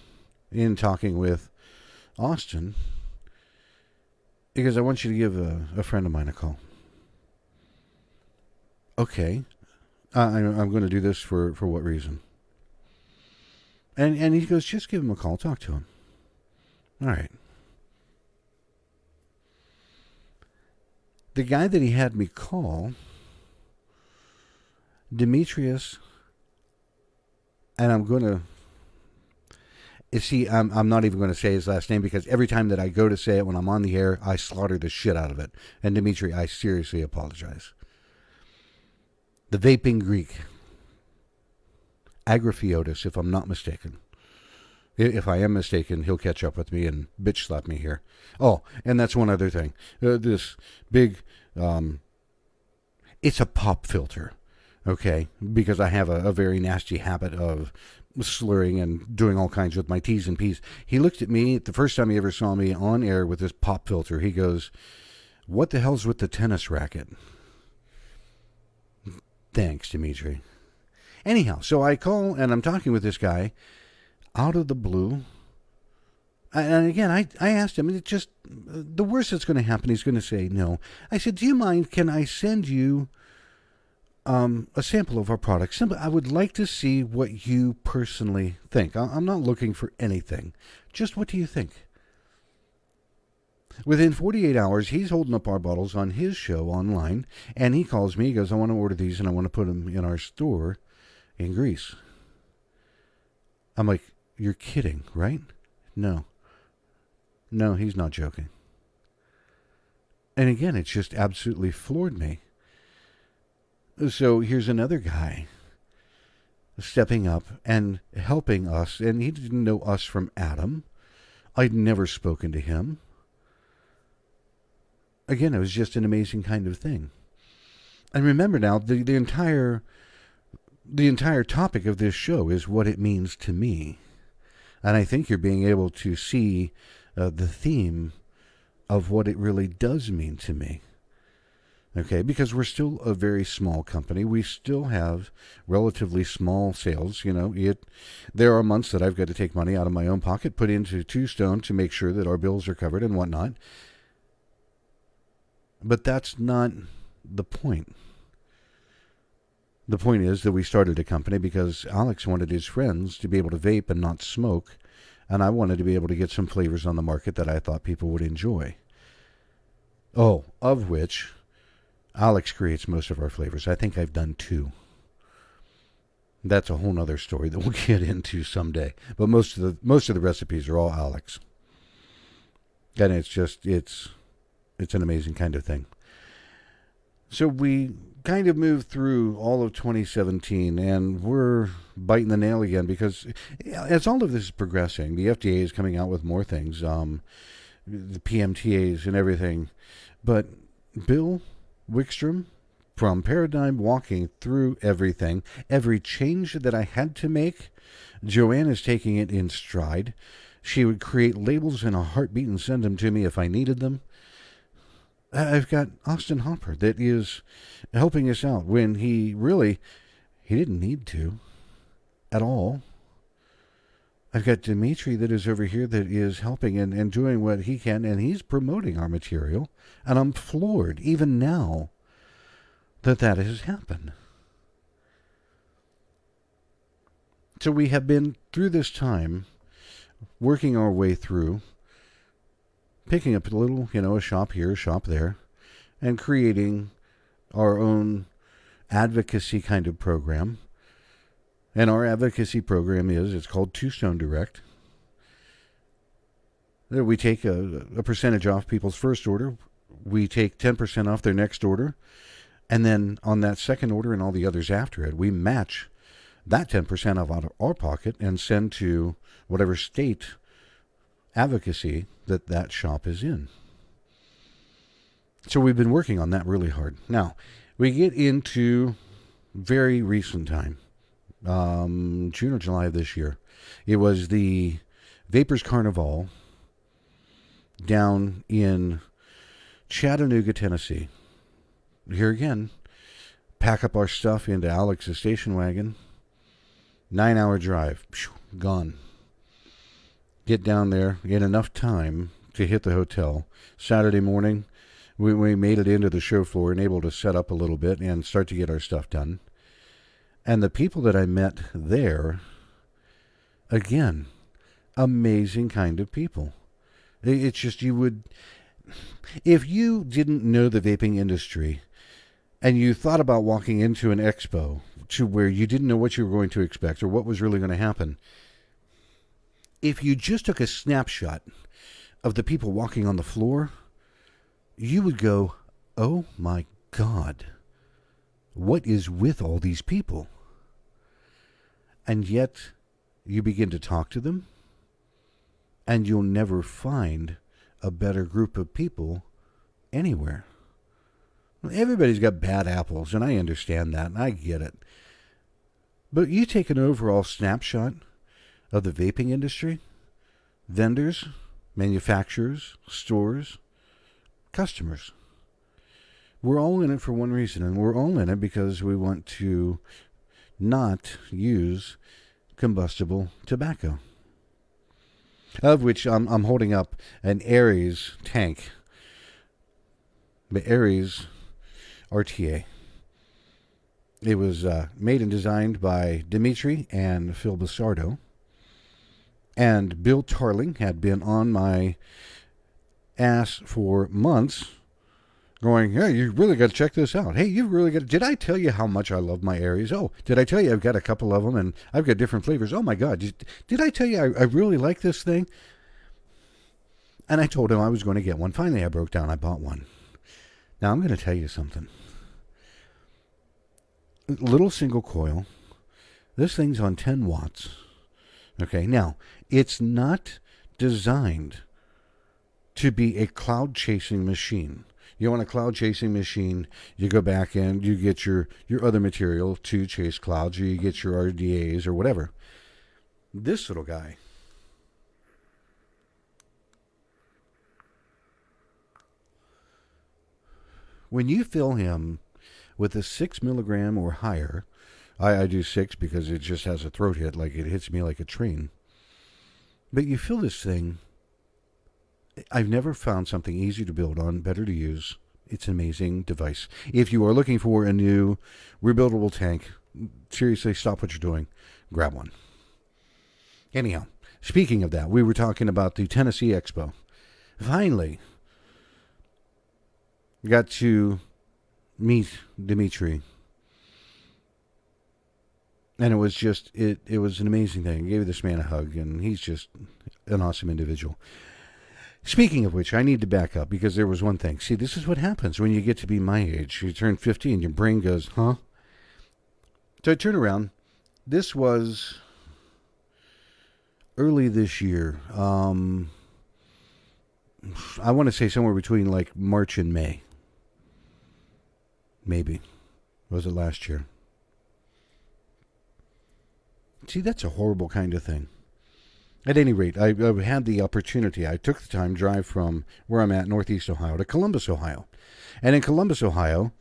in talking with Austin because I want you to give a friend of mine a call. Okay. I'm going to do this for what reason? And he goes, just give him a call, talk to him. All right. The guy that he had me call, Demetrius, and I'm going to, I'm not even going to say his last name because every time that I go to say it when I'm on the air, I slaughter the shit out of it. And Dimitri, I seriously apologize. The Vaping Greek, Agraphiotis, if I'm not mistaken. If I am mistaken, he'll catch up with me and bitch slap me here. Oh, and that's one other thing. This big, it's a pop filter, okay? Because I have a very nasty habit of slurring and doing all kinds with my T's and P's. He looked at me, the first time he ever saw me on air with this pop filter, he goes, "What the hell's with the tennis racket?" Thanks, Dimitri. Anyhow, so I call and I'm talking with this guy out of the blue. And again, I asked him, it's just the worst that's going to happen, he's going to say no. I said, do you mind, can I send you a sample of our product? Simply, I would like to see what you personally think. I'm not looking for anything. Just what do you think? Within 48 hours, he's holding up our bottles on his show online, and he calls me. He goes, I want to order these, and I want to put them in our store in Greece. I'm like, you're kidding, right? No. No, he's not joking. And again, it's just absolutely floored me. So here's another guy stepping up and helping us, and he didn't know us from Adam. I'd never spoken to him. Again, it was just an amazing kind of thing. And remember now, the entire topic of this show is what it means to me. And I think you're being able to see the theme of what it really does mean to me. Okay, because we're still a very small company. We still have relatively small sales. You know, there are months that I've got to take money out of my own pocket, put into Two Stone to make sure that our bills are covered and whatnot. But that's not the point. The point is that we started a company because Alex wanted his friends to be able to vape and not smoke, and I wanted to be able to get some flavors on the market that I thought people would enjoy. Oh, of which Alex creates most of our flavors. I think I've done 2. That's a whole other story that we'll get into someday. But most of the recipes are all Alex. And it's an amazing kind of thing. So we kind of moved through all of 2017, and we're biting the nail again because as all of this is progressing, the FDA is coming out with more things, the PMTAs and everything. But Bill Wickstrom, from Paradigm, walking through everything, every change that I had to make, Joanne is taking it in stride. She would create labels in a heartbeat and send them to me if I needed them. I've got Austin Hopper that is helping us out when he didn't need to at all. I've got Dimitri that is over here that is helping and doing what he can, and he's promoting our material. And I'm floored, even now, that has happened. So we have been through this time working our way through, picking up a little, a shop here, a shop there, and creating our own advocacy kind of program. And our advocacy program it's called Two Stone Direct. We take a percentage off people's first order. We take 10% off their next order. And then on that second order and all the others after it, we match that 10% off out of our pocket and send to whatever state advocacy that shop is in. So we've been working on that really hard. Now, we get into very recent time, June or July of this year. It was the Vapors Carnival down in Chattanooga, Tennessee. Here again, pack up our stuff into Alex's station wagon. 9-hour drive. Gone. Get down there in enough time to hit the hotel. Saturday morning, we made it into the show floor and able to set up a little bit and start to get our stuff done. And the people that I met there, again, amazing kind of people. It's just if you didn't know the vaping industry and you thought about walking into an expo to where you didn't know what you were going to expect or what was really going to happen, if you just took a snapshot of the people walking on the floor, you would go, oh my God, what is with all these people? And yet you begin to talk to them, and you'll never find a better group of people anywhere. Everybody's got bad apples, and I understand that, and I get it. But you take an overall snapshot of the vaping industry, vendors, manufacturers, stores, customers. We're all in it for one reason, and we're all in it because we want to not use combustible tobacco. Of which I'm holding up an Aries tank. The Aries RTA. It was made and designed by Dimitri and Phil Basardo. And Bill Tarling had been on my ass for months going, hey, you really got to check this out. Hey, you really got to... Did I tell you how much I love my Aries? Oh, did I tell you I've got a couple of them and I've got different flavors? Oh, my God. Did I tell you I really like this thing? And I told him I was going to get one. Finally, I broke down. I bought one. Now, I'm going to tell you something. Little single coil. This thing's on 10 watts. Okay, now, it's not designed to be a cloud-chasing machine. You want a cloud-chasing machine, you go back in, you get your other material to chase clouds, or you get your RDAs or whatever. This little guy, when you fill him with a 6 milligram or higher, I do 6 because it just has a throat hit, like it hits me like a train. But you fill this thing, I've never found something easy to build on, better to use. It's an amazing device. If you are looking for a new rebuildable tank, seriously, stop what you're doing. Grab one. Anyhow, speaking of that, we were talking about the Tennessee Expo. Finally, got to meet Dimitri. And it was just, it was an amazing thing. I gave this man a hug, and he's just an awesome individual. Speaking of which, I need to back up, because there was one thing. See, this is what happens when you get to be my age. You turn 50 and your brain goes, huh? So I turn around. This was early this year. I want to say somewhere between like March and May. Maybe. Or was it last year? See, that's a horrible kind of thing. At any rate, I had the opportunity. I took the time to drive from where I'm at, Northeast Ohio, to Columbus, Ohio. And in Columbus, Ohio,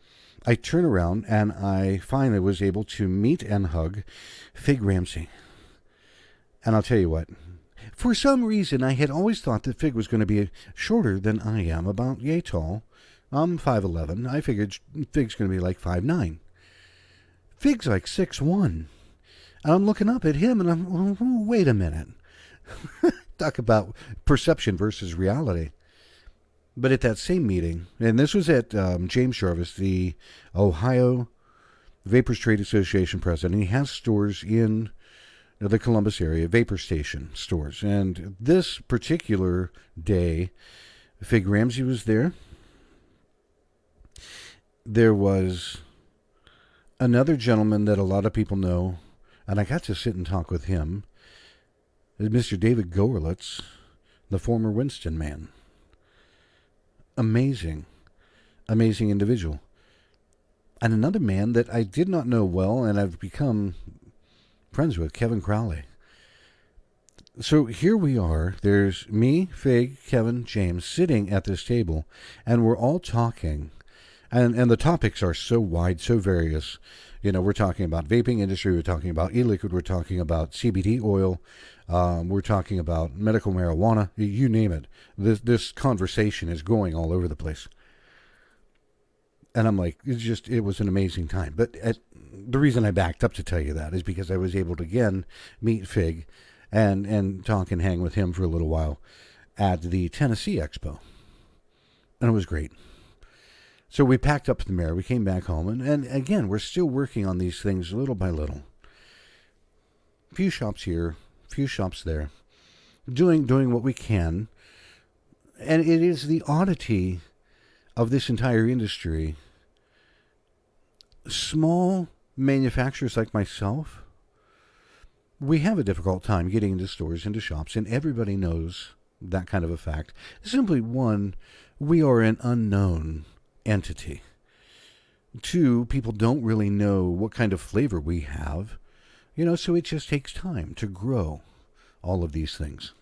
I turn around and I finally was able to meet and hug Fig Ramsey. And I'll tell you what, for some reason, I had always thought that Fig was going to be shorter than I am, about yay tall. I'm 5'11". I figured Fig's going to be like 5'9". Fig's like 6'1". And I'm looking up at him and I'm, oh, wait a minute. Talk about perception versus reality. But at that same meeting, and this was at James Jarvis, the Ohio Vapors Trade Association president. He has stores in the Columbus area, vapor station stores. And this particular day, Fig Ramsey was there. There was another gentleman that a lot of people know, and I got to sit and talk with him, Mr. David Goerlitz, the former Winston man. Amazing individual. And another man that I did not know well, and I've become friends with, Kevin Crowley. So here we are. There's me, Fig, Kevin, James sitting at this table, and we're all talking. And the topics are so wide, so various. You know, we're talking about vaping industry, we're talking about e-liquid, we're talking about CBD oil, we're talking about medical marijuana, you name it. This conversation is going all over the place. And I'm like, it was an amazing time. But the reason I backed up to tell you that is because I was able to, again, meet Fig and talk and hang with him for a little while at the Tennessee Expo. And it was great. So we packed up the mare, we came back home, and again, we're still working on these things little by little. Few shops here, few shops there, doing what we can. And it is the oddity of this entire industry. Small manufacturers like myself, we have a difficult time getting into stores, into shops, and everybody knows that kind of a fact. Simply, one, we are an unknown entity. Two, people don't really know what kind of flavor we have, so it just takes time to grow all of these things.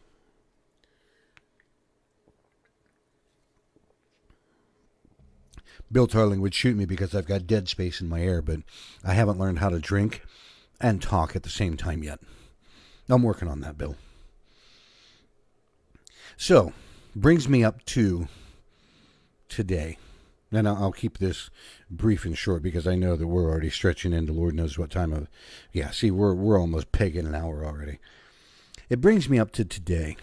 Bill Tarling would shoot me because I've got dead space in my air, but I haven't learned how to drink and talk at the same time yet. I'm working on that, Bill. So, brings me up to today. And I'll keep this brief and short because I know that we're already stretching into Lord knows what time of... Yeah, see, we're almost pegging an hour already. It brings me up to today.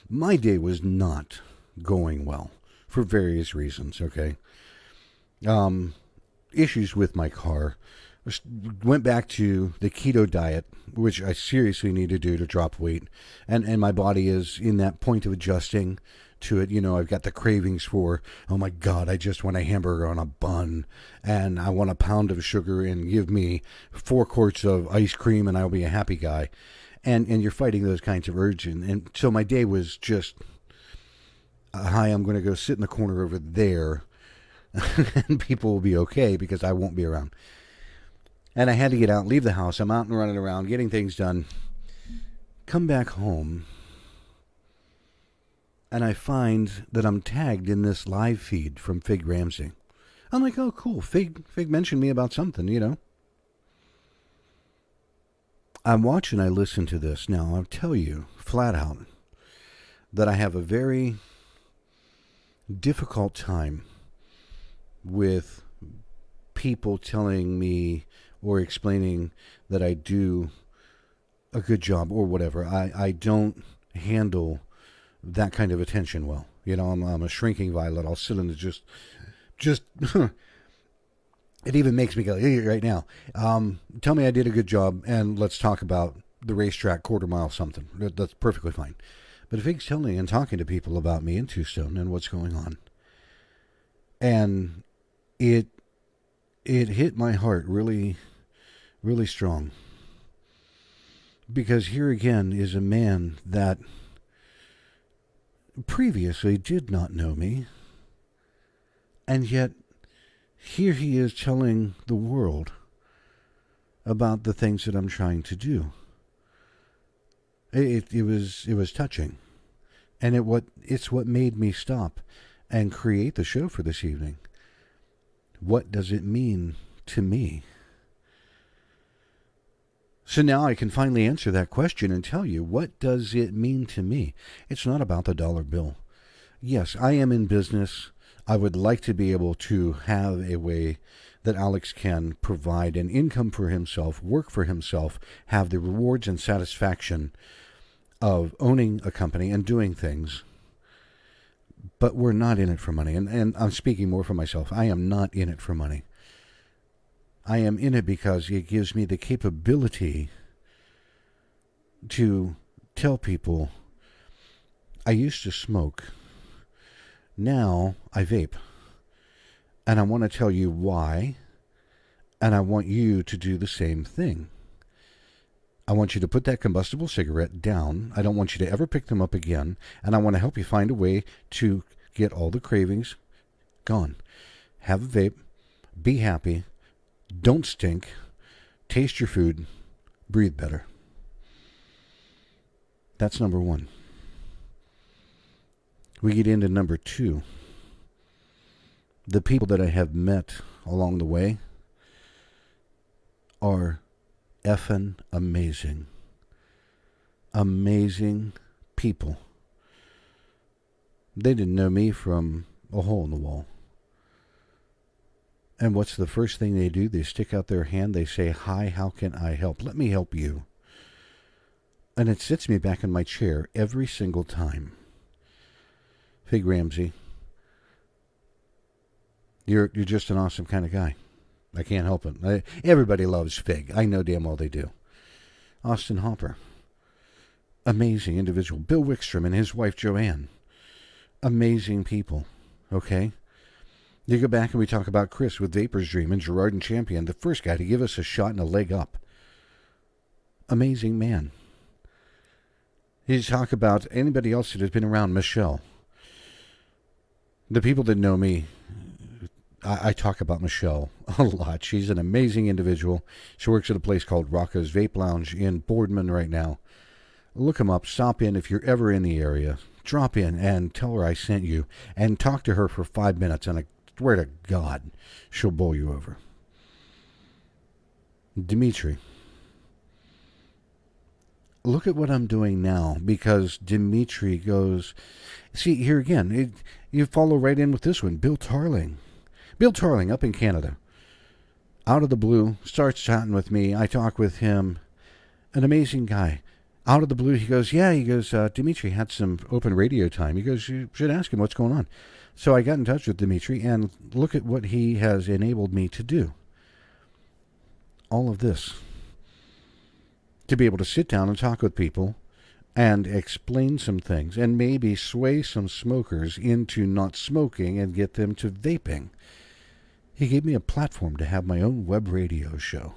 My day was not going well for various reasons, okay? Issues with my car. Went back to the keto diet, which I seriously need to do to drop weight. And my body is in that point of adjusting to it. I've got the cravings for, oh my God, I just want a hamburger on a bun, and I want a pound of sugar, and give me 4 quarts of ice cream, and I'll be a happy guy. And you're fighting those kinds of urges. And so my day was just, hi, I'm going to go sit in the corner over there, and people will be okay because I won't be around. And I had to get out, leave the house. I'm out and running around, getting things done. Come back home. And I find that I'm tagged in this live feed from Fig Ramsey. I'm like, oh, cool. Fig mentioned me about something, I watch and I listen to this. Now, I'll tell you flat out that I have a very difficult time with people telling me or explaining that I do a good job or whatever. I don't handle that kind of attention well. I'm a shrinking violet. I'll sit in the just it even makes me go right now. Tell me I did a good job, and let's talk about the racetrack, quarter mile, something. That's perfectly fine. But if Fig's telling and talking to people about me in Tombstone and what's going on, and it hit my heart really, really strong. Because here again is a man that previously did not know me, and yet here he is telling the world about the things that I'm trying to do. It was touching, and it's what made me stop and create the show for this evening. What does it mean to me? So now I can finally answer that question and tell you, what does it mean to me? It's not about the dollar bill. Yes, I am in business. I would like to be able to have a way that Alex can provide an income for himself, work for himself, have the rewards and satisfaction of owning a company and doing things, but we're not in it for money. And I'm speaking more for myself. I am not in it for money. I am in it because it gives me the capability to tell people, I used to smoke. Now I vape. And I want to tell you why. And I want you to do the same thing. I want you to put that combustible cigarette down. I don't want you to ever pick them up again. And I want to help you find a way to get all the cravings gone. Have a vape. Be happy. Don't stink. Taste your food. Breathe better. That's number one. We get into number two. The people that I have met along the way are effing amazing. Amazing people. They didn't know me from a hole in the wall. And what's the first thing they do? They stick out their hand. They say, hi, how can I help? Let me help you. And it sits me back in my chair every single time. Fig Ramsey, you're just an awesome kind of guy. I can't help it. Everybody loves Fig. I know damn well they do. Austin Hopper, amazing individual. Bill Wickstrom and his wife Joanne, amazing people. Okay? You go back and we talk about Chris with Vapor's Dream and Gerard and Champion, the first guy to give us a shot and a leg up. Amazing man. You talk about anybody else that has been around, Michelle. The people that know me, I talk about Michelle a lot. She's an amazing individual. She works at a place called Rocco's Vape Lounge in Boardman right now. Look them up. Stop in if you're ever in the area. Drop in and tell her I sent you. And talk to her for 5 minutes. And I swear to God, she'll bowl you over. Dimitri. Look at what I'm doing now, because Dimitri goes... See, here again, you follow right in with this one. Bill Tarling. Bill Tarling up in Canada. Out of the blue, starts chatting with me. I talk with him. An amazing guy. Out of the blue, he goes, Dimitri had some open radio time. He goes, you should ask him what's going on. So I got in touch with Dimitri, and look at what he has enabled me to do. All of this. To be able to sit down and talk with people and explain some things and maybe sway some smokers into not smoking and get them to vaping. He gave me a platform to have my own web radio show.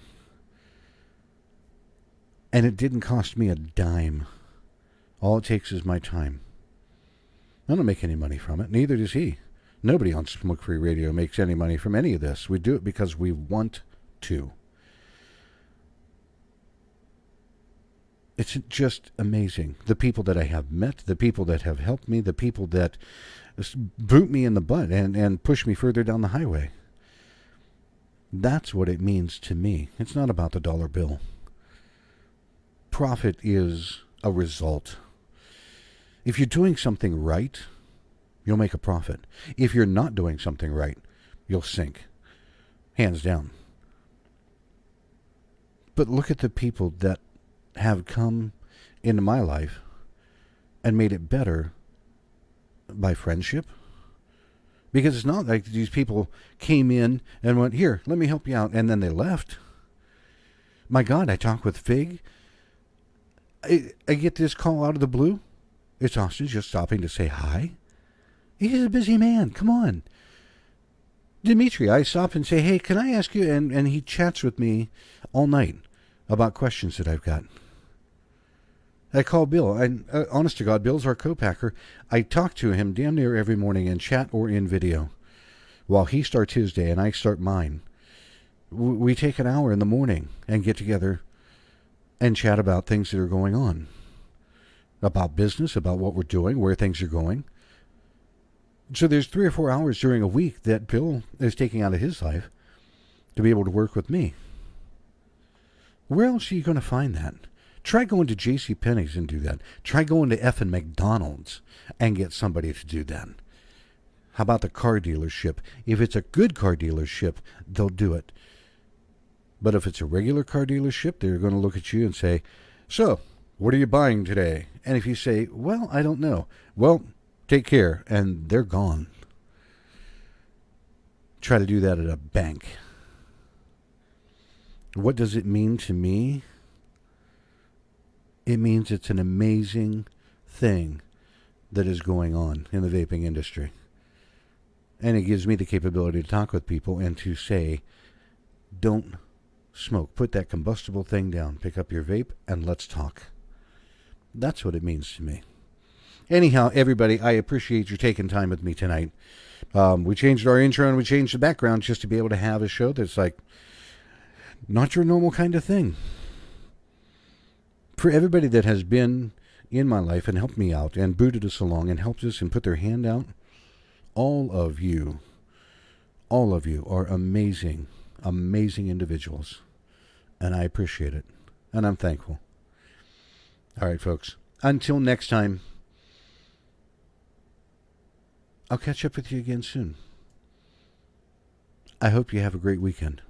And it didn't cost me a dime. All it takes is my time. I don't make any money from it. Neither does he. Nobody on Smoke Free Radio makes any money from any of this. We do it because we want to. It's just amazing. The people that I have met, the people that have helped me, the people that boot me in the butt and push me further down the highway. That's what it means to me. It's not about the dollar bill. Profit is a result. If you're doing something right, you'll make a profit. If you're not doing something right, you'll sink. Hands down. But look at the people that have come into my life and made it better by friendship. Because it's not like these people came in and went, here, let me help you out, and then they left. My God, I talk with Fig. I get this call out of the blue. It's Austin just stopping to say hi. He's a busy man. Come on. Dimitri, I stop and say, hey, can I ask you? And he chats with me all night about questions that I've got. I call Bill. Honest to God, Bill's our co-packer. I talk to him damn near every morning in chat or in video while he starts his day and I start mine. We take an hour in the morning and get together and chat about things that are going on. About business, about what we're doing, where things are going. So there's 3 or 4 hours during a week that Bill is taking out of his life to be able to work with me. Where else are you going to find that? Try going to JCPenney's and do that. Try going to effing McDonald's and get somebody to do that. How about the car dealership? If it's a good car dealership, they'll do it. But if it's a regular car dealership, they're going to look at you and say, so, what are you buying today? And if you say, well, I don't know, well, take care, and they're gone. Try to do that at a bank. What does it mean to me? It means it's an amazing thing that is going on in the vaping industry. And it gives me the capability to talk with people and to say, don't smoke. Put that combustible thing down. Pick up your vape and let's talk. That's what it means to me. Anyhow, everybody, I appreciate you taking time with me tonight. We changed our intro and we changed the background just to be able to have a show that's like not your normal kind of thing. For everybody that has been in my life and helped me out and booted us along and helped us and put their hand out, all of you are amazing, amazing individuals. And I appreciate it. And I'm thankful. All right, folks. Until next time, I'll catch up with you again soon. I hope you have a great weekend.